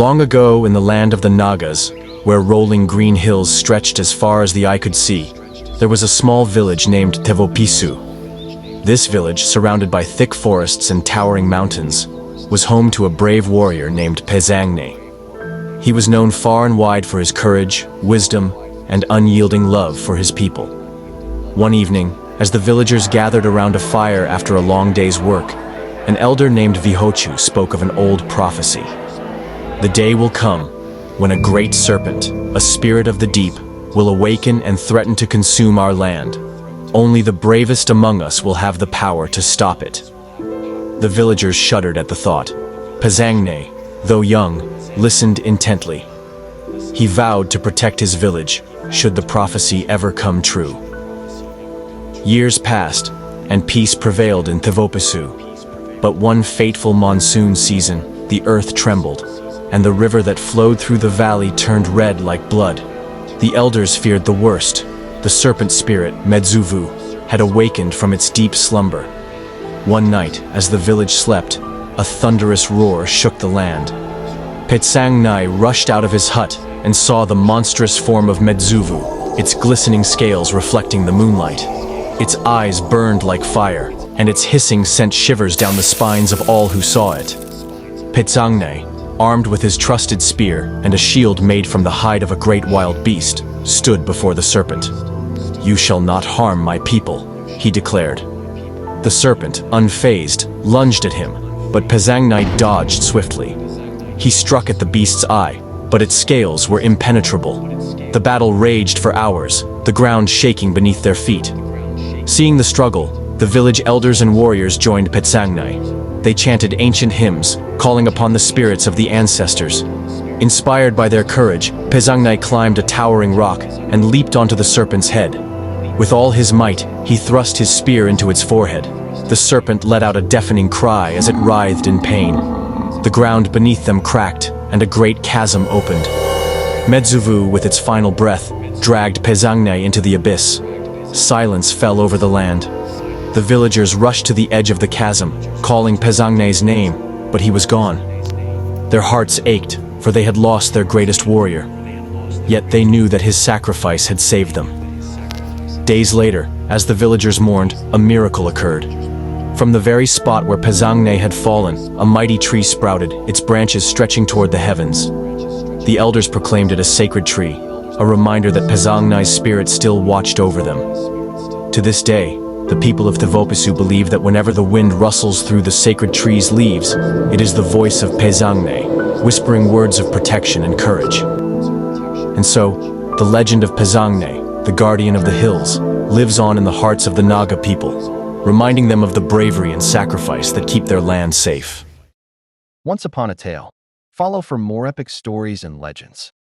Long ago, in the land of the Nagas, where rolling green hills stretched as far as the eye could see, there was a small village named Tevopisu. This village, surrounded by thick forests and towering mountains, was home to a brave warrior named Pezangnei. He was known far and wide for his courage, wisdom, and unyielding love for his people. One evening, as the villagers gathered around a fire after a long day's work, an elder named Vihochu spoke of an old prophecy. The day will come when a great serpent, a spirit of the deep, will awaken and threaten to consume our land. Only the bravest among us will have the power to stop it. The villagers shuddered at the thought. Pezangnei, though young, listened intently. He vowed to protect his village, should the prophecy ever come true. Years passed, and peace prevailed in Tevopisu. But one fateful monsoon season, the earth trembled, and the river that flowed through the valley turned red like blood. The elders feared the worst. The serpent spirit, Medzuvu, had awakened from its deep slumber. One night, as the village slept, a thunderous roar shook the land. Pezangnei rushed out of his hut and saw the monstrous form of Medzuvu, its glistening scales reflecting the moonlight. Its eyes burned like fire, and its hissing sent shivers down the spines of all who saw it. Pezangnei, armed with his trusted spear and a shield made from the hide of a great wild beast, stood before the serpent. "You shall not harm my people," he declared. The serpent, unfazed, lunged at him, but Pezangnei dodged swiftly. He struck at the beast's eye, but its scales were impenetrable. The battle raged for hours, the ground shaking beneath their feet. Seeing the struggle, the village elders and warriors joined Pezangnei. They chanted ancient hymns, calling upon the spirits of the ancestors. Inspired by their courage, Pezangnei climbed a towering rock and leaped onto the serpent's head. With all his might, he thrust his spear into its forehead. The serpent let out a deafening cry as it writhed in pain. The ground beneath them cracked, and a great chasm opened. Medzuvu, with its final breath, dragged Pezangnei into the abyss. Silence fell over the land. The villagers rushed to the edge of the chasm, calling Pezangnei's name, but he was gone. Their hearts ached, for they had lost their greatest warrior. Yet they knew that his sacrifice had saved them. Days later, as the villagers mourned, a miracle occurred. From the very spot where Pezangnei had fallen, a mighty tree sprouted, its branches stretching toward the heavens. The elders proclaimed it a sacred tree, a reminder that Pezangnei's spirit still watched over them. To this day, the people of Tevopisu believe that whenever the wind rustles through the sacred tree's leaves, it is the voice of Pezangnei, whispering words of protection and courage. And so, the legend of Pezangnei, the guardian of the hills, lives on in the hearts of the Naga people, reminding them of the bravery and sacrifice that keep their land safe. Once Upon a Tale. Follow for more epic stories and legends.